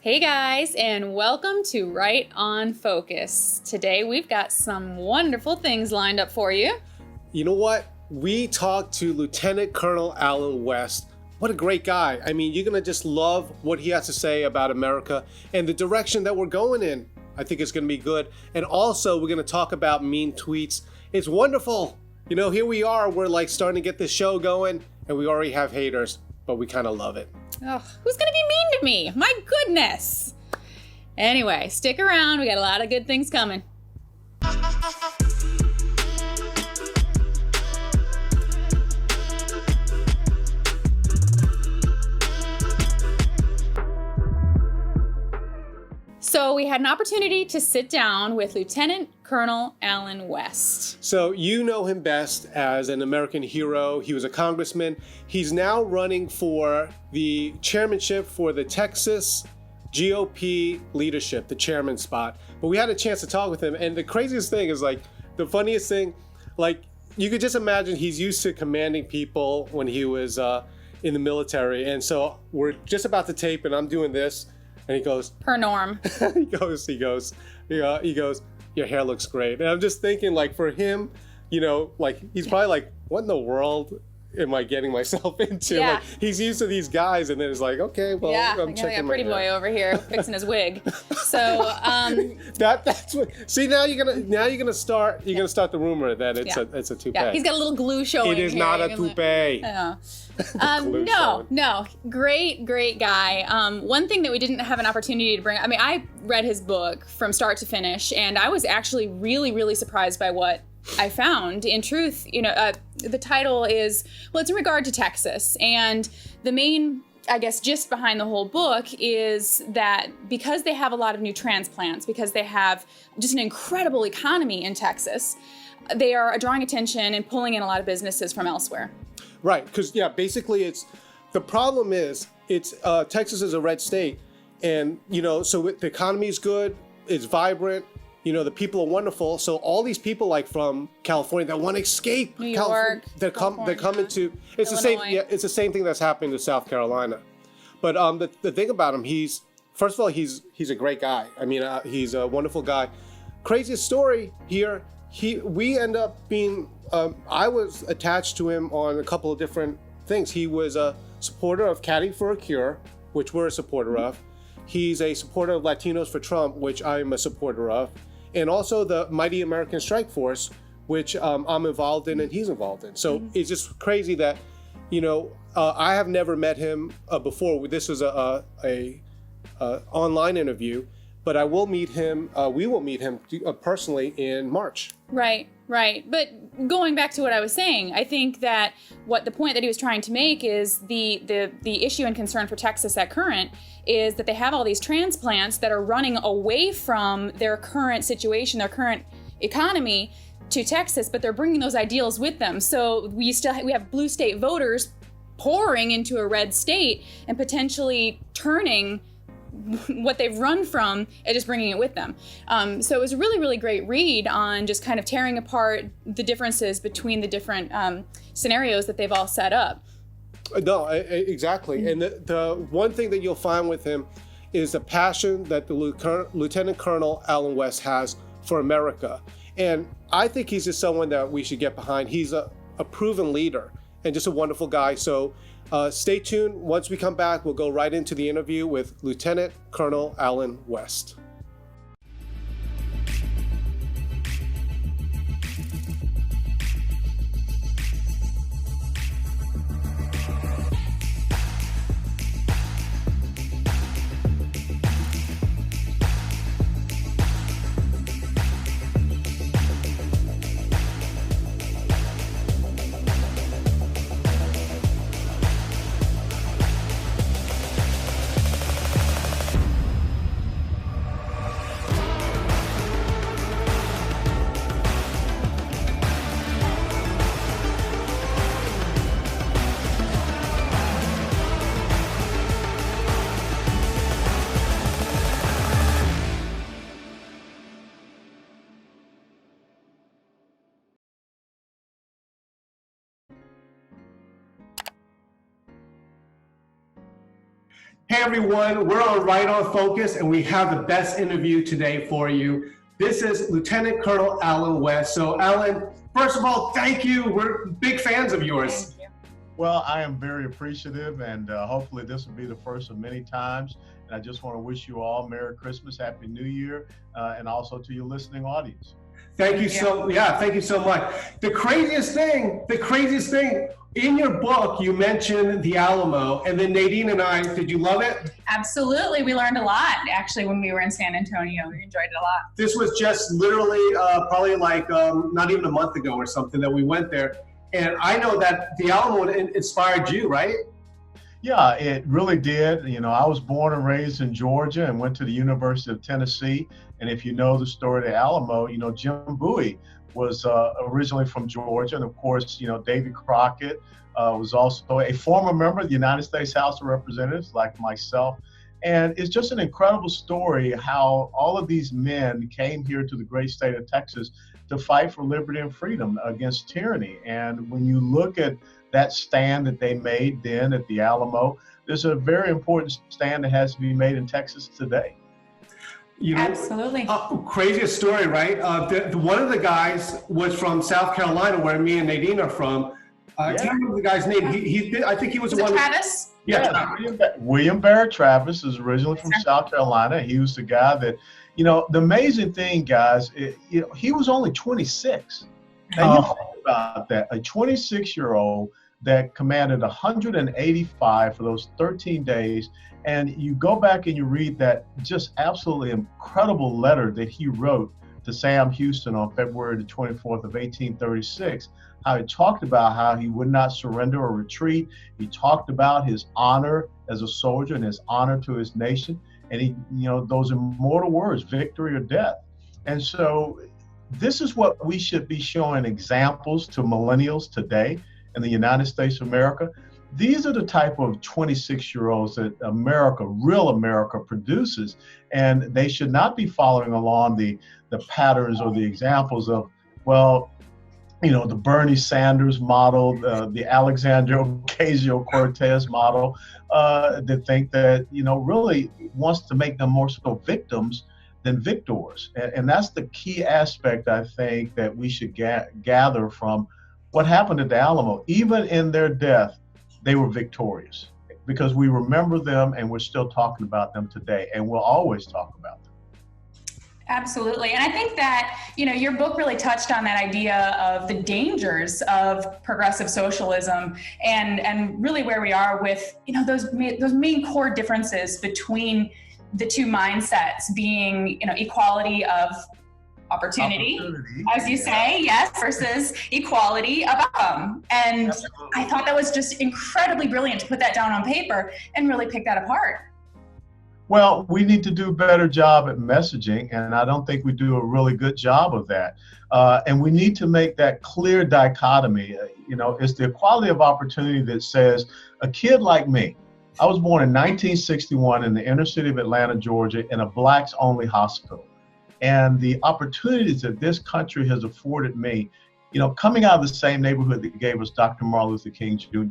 Hey guys, and welcome to Right on Focus. Today we've got some wonderful things lined up for you. You know what? We talked to Lieutenant Colonel Alan West. What a great guy. I mean, you're going to just love what he has to say about America and the direction that we're going in. I think it's going to be good. And also, we're going to talk about mean tweets. It's wonderful. You know, here we are. We're like starting to get this show going, and we already have haters, but we kind of love it. Oh, who's going to be mean to me? My goodness. Anyway, stick around. We got a lot of good things coming. So we had an opportunity to sit down with Lieutenant Colonel Alan West. So you know him best as an American hero. He was a congressman. He's now running for the chairmanship for the Texas GOP leadership, the chairman spot. But we had a chance to talk with him. And the craziest thing is the funniest thing, you could just imagine he's used to commanding people when he was in the military. And so we're just about to tape and I'm doing this. And he goes, per norm. he goes, your hair looks great. And I'm just thinking, for him, he's probably like, what in the world am I getting myself into? Yeah. He's used to these guys, and then it's like, okay, well, I'm checking my pretty boy over here fixing his wig. So that's what. See, now you're gonna start the rumor that it's a toupee. Yeah, he's got a little glue showing. It is not a toupee. No, great guy. One thing that we didn't have an opportunity to bring, I read his book from start to finish, and I was actually really, really surprised by what I found. In truth, the title is, it's in regard to Texas, and the main, gist behind the whole book is that because they have a lot of new transplants, because they have just an incredible economy in Texas, they are drawing attention and pulling in a lot of businesses from elsewhere. Right, because basically the problem is Texas is a red state, and so the economy is good, it's vibrant, the people are wonderful. So all these people from California that want to escape New York, they're coming to it's Illinois. It's the same thing that's happening to South Carolina. But the thing about him, he's a great guy. He's a wonderful guy. Craziest story here. We end up being. I was attached to him on a couple of different things. He was a supporter of Caddy for a Cure, which we're a supporter of. He's a supporter of Latinos for Trump, which I'm a supporter of. And also the Mighty American Strike Force, which I'm involved in and he's involved in. So It's just crazy that, I have never met him before. This was a online interview, but I will meet him. We will meet him personally in March. Right. But going back to what I was saying, I think that the point that he was trying to make is the issue and concern for Texas at current is that they have all these transplants that are running away from their current situation, their current economy to Texas, but they're bringing those ideals with them. So we have blue state voters pouring into a red state and potentially turning what they've run from and just bringing it with them. So it was a really, really great read on just kind of tearing apart the differences between the different scenarios that they've all set up. No, exactly. And the one thing that you'll find with him is the passion that the Lieutenant Colonel Alan West has for America. And I think he's just someone that we should get behind. He's a proven leader and just a wonderful guy. So stay tuned. Once we come back, we'll go right into the interview with Lieutenant Colonel Alan West. Hey everyone, we're on Right on Focus and we have the best interview today for you. This is Lieutenant Colonel Alan West. So Alan, first of all, thank you. We're big fans of yours. Thank you. Well, I am very appreciative, and hopefully this will be the first of many times. And I just want to wish you all Merry Christmas, Happy New Year, and also to your listening audience. Thank you thank you so much. The craziest thing, in your book, you mentioned the Alamo, and then Nadine and I, did you love it? Absolutely. We learned a lot, actually, when we were in San Antonio. We enjoyed it a lot. This was just literally probably like not even a month ago or something that we went there. And I know that the Alamo inspired you, right? Yeah, it really did. You know, I was born and raised in Georgia and went to the University of Tennessee. And if you know the story of the Alamo, you know, Jim Bowie was originally from Georgia. And of course, you know, Davy Crockett was also a former member of the United States House of Representatives, like myself. And it's just an incredible story how all of these men came here to the great state of Texas to fight for liberty and freedom against tyranny. And when you look at that stand that they made then at the Alamo, there's a very important stand that has to be made in Texas today. You know, absolutely. Craziest story, right? One of the guys was from South Carolina, where me and Nadine are from. I can't remember the guy's name. I think he was the one. Travis? Yeah. William Barrett Travis is originally from South Carolina. He was the guy that, you know, the amazing thing, guys, you know, he was only 26. Now you think about that, a 26-year-old that commanded 185 for those 13 days. And you go back and you read that just absolutely incredible letter that he wrote to Sam Houston on February the 24th of 1836, how he talked about how he would not surrender or retreat. He talked about his honor as a soldier and his honor to his nation. And he, you know, those immortal words, victory or death. And so this is what we should be showing examples to millennials today in the United States of America. These are the type of 26-year-olds that America, real America, produces, and they should not be following along the patterns or the examples of, well, you know, the Bernie Sanders model, the Alexandria Ocasio-Cortez model, that think that, you know, really wants to make them more so victims than victors. And that's the key aspect, I think, that we should gather from what happened at the Alamo. Even in their death, they were victorious because we remember them and we're still talking about them today, and we'll always talk about them. Absolutely. And I think that, you know, your book really touched on that idea of the dangers of progressive socialism and really where we are with, you know, those main core differences between the two mindsets being, you know, equality of opportunity, as you say, yes, versus equality of outcome. And absolutely. I thought that was just incredibly brilliant to put that down on paper and really pick that apart. Well, we need to do a better job at messaging, and I don't think we do a really good job of that. And we need to make that clear dichotomy. You know, it's the equality of opportunity that says a kid like me, I was born in 1961 in the inner city of Atlanta, Georgia, in a blacks-only hospital. And the opportunities that this country has afforded me, you know, coming out of the same neighborhood that gave us Dr. Martin Luther King Jr.,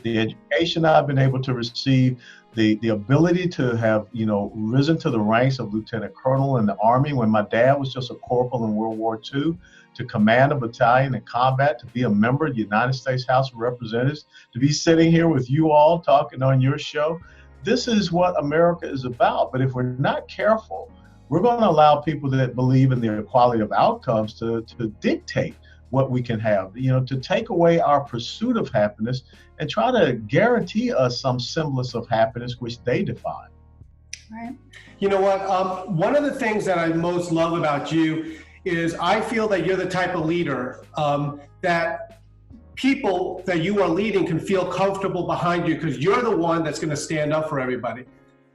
the education I've been able to receive, the ability to have, you know, risen to the ranks of lieutenant colonel in the Army when my dad was just a corporal in World War II, to command a battalion in combat, to be a member of the United States House of Representatives, to be sitting here with you all talking on your show. This is what America is about. But if we're not careful, we're going to allow people that believe in the equality of outcomes to dictate what we can have, you know, to take away our pursuit of happiness and try to guarantee us some semblance of happiness which they define. Right. You know what? One of the things that I most love about you is I feel that you're the type of leader that people that you are leading can feel comfortable behind you because you're the one that's going to stand up for everybody.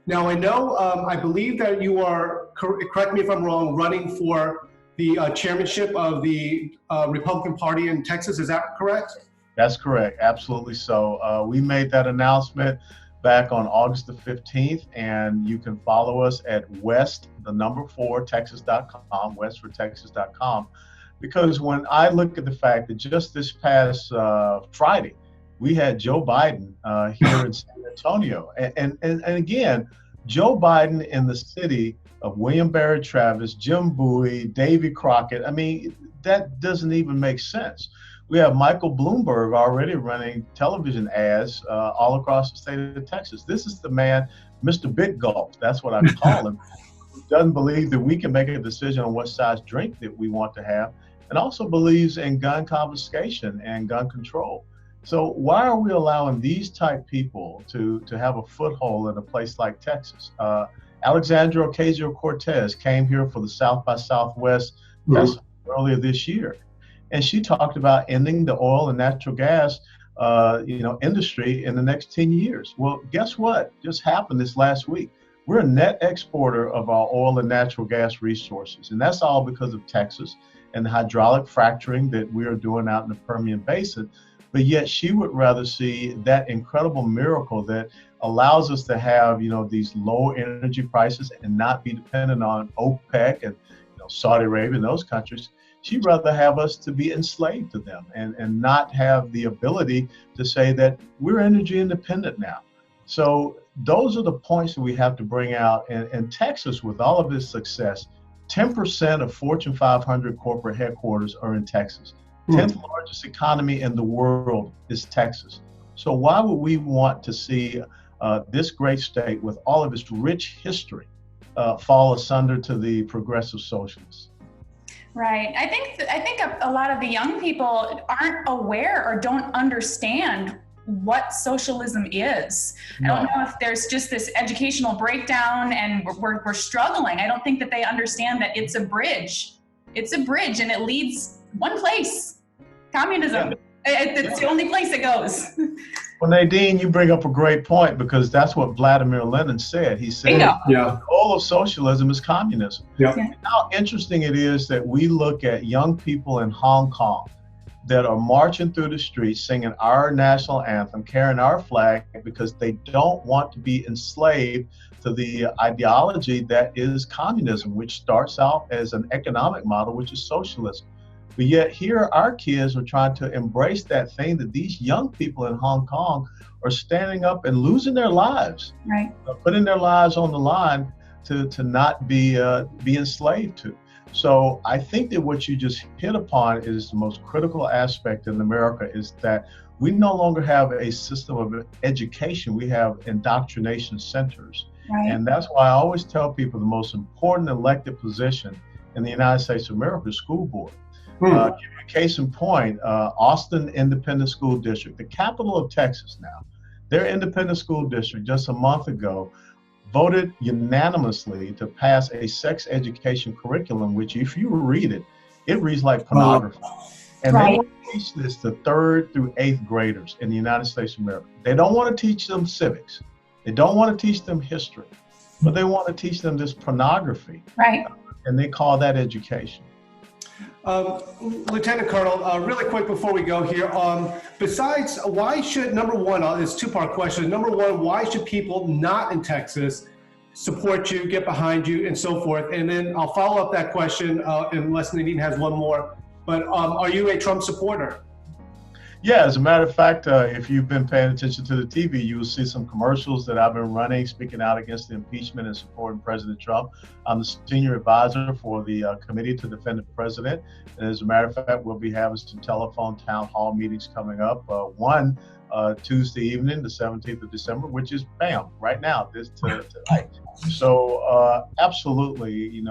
Now, I know, I believe that you are, correct me if I'm wrong, running for the chairmanship of the Republican Party in Texas. Is that correct? That's correct. Absolutely so. We made that announcement back on August the 15th, and you can follow us at Texas.com, westfortexas.com, because when I look at the fact that just this past Friday, we had Joe Biden here in San Antonio. And again, Joe Biden in the city of William Barrett Travis, Jim Bowie, Davy Crockett. I mean, that doesn't even make sense. We have Michael Bloomberg already running television ads all across the state of Texas. This is the man, Mr. Big Gulp, that's what I call him, who doesn't believe that we can make a decision on what size drink that we want to have, and also believes in gun confiscation and gun control. So why are we allowing these type people to have a foothold in a place like Texas? Alexandria Ocasio-Cortez came here for the South by Southwest festival earlier this year. And she talked about ending the oil and natural gas industry in the next 10 years. Well, guess what just happened this last week? We're a net exporter of our oil and natural gas resources. And that's all because of Texas and the hydraulic fracturing that we are doing out in the Permian Basin. But yet she would rather see that incredible miracle that allows us to have, these low energy prices and not be dependent on OPEC and Saudi Arabia and those countries. She'd rather have us to be enslaved to them and not have the ability to say that we're energy independent now. So those are the points that we have to bring out. And Texas, with all of its success, 10% of Fortune 500 corporate headquarters are in Texas. 10th largest economy in the world is Texas. So why would we want to see this great state with all of its rich history fall asunder to the progressive socialists? Right. I think a lot of the young people aren't aware or don't understand what socialism is. No. I don't know if there's just this educational breakdown and we're struggling. I don't think that they understand that it's a bridge. It's a bridge and it leads one place. Communism. Yeah. It's the only place it goes. Well, Nadine, you bring up a great point because that's what Vladimir Lenin said. He said the goal of socialism is communism. Yeah. How interesting it is that we look at young people in Hong Kong that are marching through the streets singing our national anthem, carrying our flag because they don't want to be enslaved to the ideology that is communism, which starts out as an economic model, which is socialism. But yet here our kids are trying to embrace that thing that these young people in Hong Kong are standing up and losing their lives, right? Putting their lives on the line to not be enslaved to. So I think that what you just hit upon is the most critical aspect in America is that we no longer have a system of education. We have indoctrination centers. Right. And that's why I always tell people the most important elected position in the United States of America is school board. Give you a case in point, Austin Independent School District, the capital of Texas now, their independent school district just a month ago voted unanimously to pass a sex education curriculum, which if you read it, it reads like pornography. And they want to teach this to 3rd through 8th graders in the United States of America. They don't want to teach them civics. They don't want to teach them history, but they want to teach them this pornography. Right. And they call that education. Lieutenant Colonel, really quick before we go here, besides, why should, number one, it's a two-part question. Number one, why should people not in Texas support you, get behind you, and so forth? And then I'll follow up that question unless Nadine has one more. But are you a Trump supporter? Yeah, as a matter of fact, if you've been paying attention to the TV, you will see some commercials that I've been running, speaking out against the impeachment and supporting President Trump. I'm the senior advisor for the Committee to Defend the President. And as a matter of fact, we'll be having some telephone town hall meetings coming up. One Tuesday evening, the 17th of December, which is right now, tonight. So absolutely,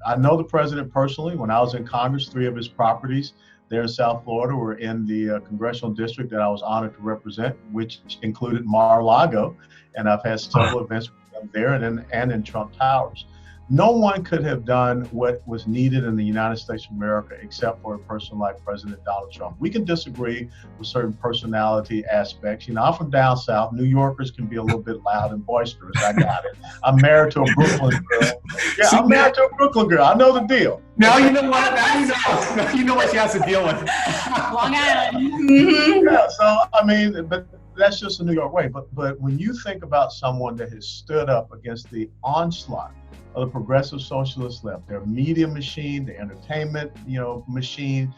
I know the president personally. When I was in Congress, 3 of his properties there in South Florida were in the congressional district that I was honored to represent, which included Mar-a-Lago, and I've had several events with them there and in Trump Towers. No one could have done what was needed in the United States of America except for a person like President Donald Trump. We can disagree with certain personality aspects. I'm from down south. New Yorkers can be a little bit loud and boisterous. I got it. I'm married to a Brooklyn girl. Yeah, I'm married to a Brooklyn girl. I know the deal. Now you know what. Now you know what she has to deal with. Long Island. Yeah. So but that's just the New York way. But when you think about someone that has stood up against the onslaught of the progressive socialist left, their media machine, the entertainment, machine,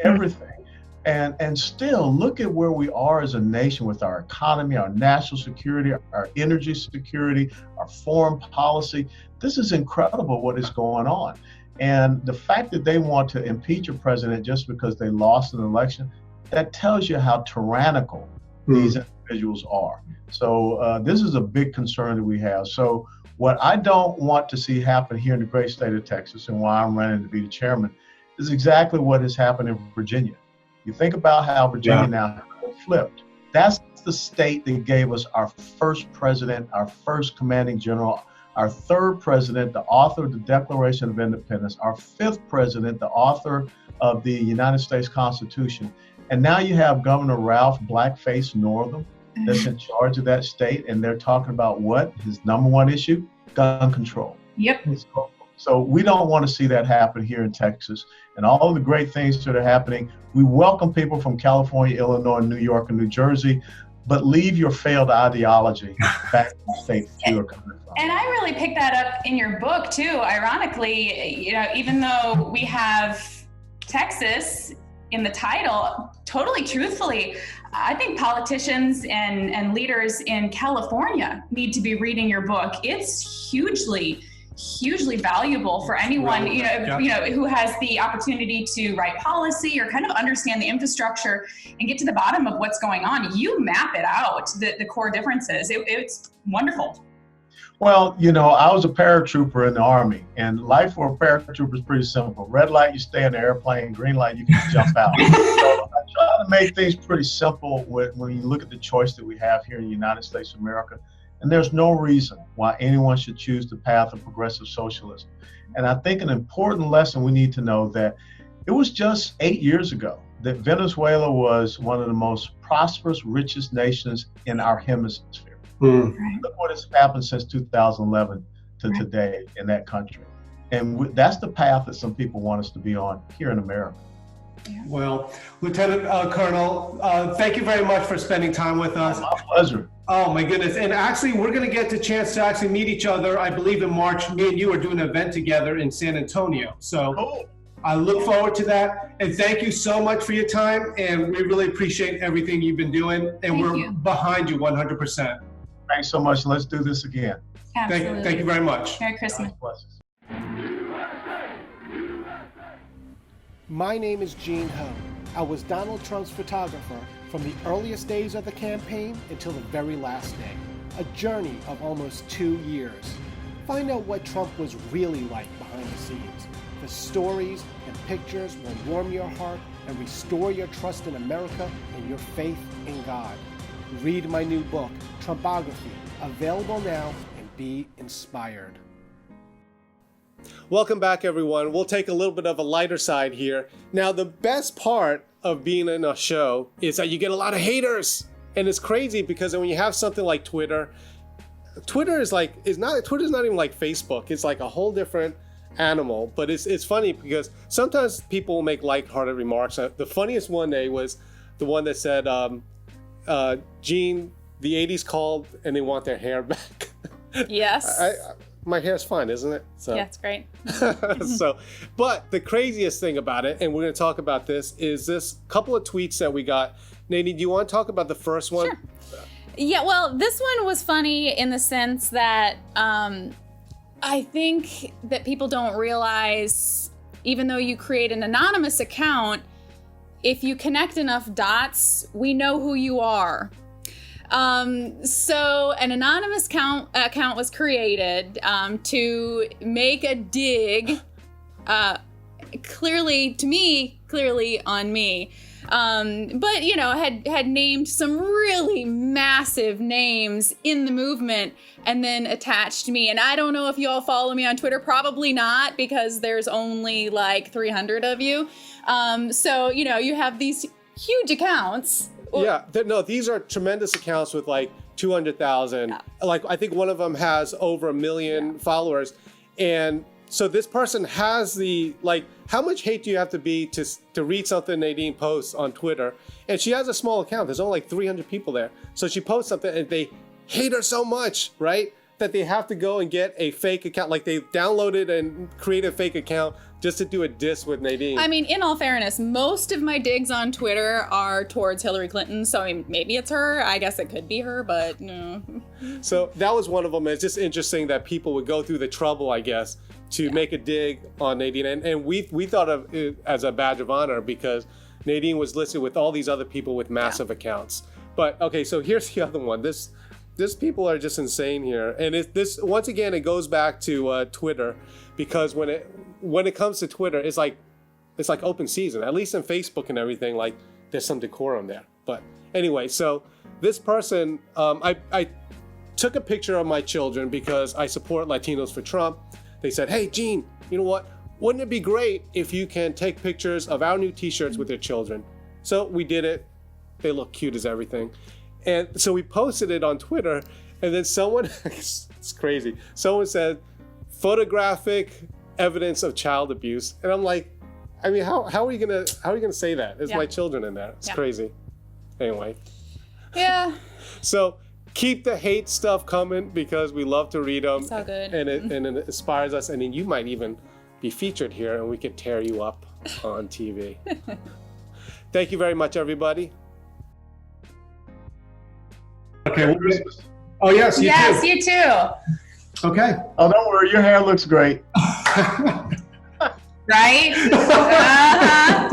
everything. And still look at where we are as a nation with our economy, our national security, our energy security, our foreign policy. This is incredible what is going on. And the fact that they want to impeach a president just because they lost an election, that tells you how tyrannical these individuals are. So this is a big concern that we have. So what I don't want to see happen here in the great state of Texas, and why I'm running to be the chairman, is exactly what has happened in Virginia. You think about how Virginia now flipped. That's the state that gave us our first president, our first commanding general, our third president, the author of the Declaration of Independence, our fifth president, the author of the United States Constitution. And now you have Governor Ralph Blackface Northam that's in charge of that state, and they're talking about what? His number one issue? Gun control. Yep. So we don't want to see that happen here in Texas. And all of the great things that are happening, we welcome people from California, Illinois, New York, and New Jersey, but leave your failed ideology back in the state that you are coming from. And I really picked that up in your book too. Ironically, even though we have Texas in the title, totally truthfully, I think politicians and leaders in California need to be reading your book. It's hugely valuable for anyone, who has the opportunity to write policy or kind of understand the infrastructure and get to the bottom of what's going on. You map it out, the core differences. It's wonderful. Well, I was a paratrooper in the Army, and life for a paratrooper is pretty simple. Red light, you stay in the airplane. Green light, you can jump out. So I try to make things pretty simple when you look at the choice that we have here in the United States of America. And there's no reason why anyone should choose the path of progressive socialism. And I think an important lesson we need to know that it was just 8 years ago that Venezuela was one of the most prosperous, richest nations in our hemisphere. Look what has happened since 2011 to today in that country. And that's the path that some people want us to be on here in America. Well, Lieutenant Colonel, thank you very much for spending time with us. My pleasure. Oh my goodness. And actually, we're going to get the chance to actually meet each other. I believe in March, me and you are doing an event together in San Antonio. So cool. I look forward to that. And thank you so much for your time. And we really appreciate everything you've been doing. And we're behind you 100%. Thanks so much. Let's do this again. Absolutely. Thank you very much. Merry Christmas. My name is Gene Ho. I was Donald Trump's photographer from the earliest days of the campaign until the very last day. A journey of almost 2 years. Find out what Trump was really like behind the scenes. The stories and pictures will warm your heart and restore your trust in America and your faith in God. Read my new book, Trumpography, available now, and be inspired. Welcome back, everyone. We'll take a little bit of a lighter side here. Now, the best part of being in a show is that you get a lot of haters. And it's crazy because when you have something like Twitter is not even like Facebook. It's like a whole different animal. But it's funny because sometimes people will make lighthearted remarks. The funniest one day was the one that said, Gene, the 80s called and they want their hair back. Yes. My hair's fine, isn't it? So. Yeah, it's great. But the craziest thing about it, and we're going to talk about this, is this couple of tweets that we got. Nadine, do you want to talk about the first one? Sure. Yeah, well, this one was funny in the sense that I think that people don't realize, even though you create an anonymous account, if you connect enough dots, we know who you are. So an anonymous account was created to make a dig, clearly on me. But had named some really massive names in the movement and then attached me. And I don't know if you all follow me on Twitter, probably not, because there's only like 300 of you. So you have these huge accounts. Yeah, these are tremendous accounts with like 200,000. Yeah. Like I think one of them has over 1 million followers. And so this person has how much hate do you have to be to read something Nadine posts on Twitter? And she has a small account. There's only like 300 people there. So she posts something and they hate her so much, right? that they have to go and get a fake account. Like they downloaded and created a fake account just to do a diss with Nadine. I mean, in all fairness, most of my digs on Twitter are towards Hillary Clinton. So I mean, maybe it's her. I guess it could be her, but no. So that was one of them. It's just interesting that people would go through the trouble, I guess, to make a dig on Nadine. And we thought of it as a badge of honor because Nadine was listed with all these other people with massive accounts. But okay, so here's the other one. This people are just insane here. And this once again, it goes back to Twitter, because when it comes to Twitter, it's like open season. At least in Facebook and everything, like there's some decorum there. But anyway, so this person, I took a picture of my children because I support Latinos for Trump. They said, "Hey, Gene, you know what? Wouldn't it be great if you can take pictures of our new T-shirts with your children?" So we did it. They look cute as everything. And so we posted it on Twitter, and then someone, it's crazy, someone said, "Photographic evidence of child abuse." And I'm like, I mean, how are you gonna say that? It's my children in there. It's crazy. Anyway. Yeah. So keep the hate stuff coming because we love to read them. It's all good. And it inspires us. And then you might even be featured here and we could tear you up on TV. Thank you very much, everybody. Okay. Oh, yes, you too. Yes, you too. Okay. Oh, don't worry. Your hair looks great. Right? Uh-huh.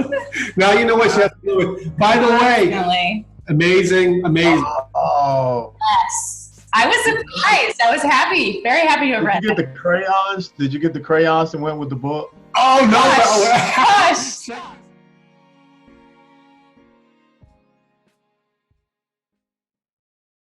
Now you know what you have to do with. By the way, Definitely. amazing. Oh. Yes. I was surprised. I was happy. Very happy to have read Did you get the crayons? Did you get the crayons and went with the book? Oh, no. Gosh. Gosh.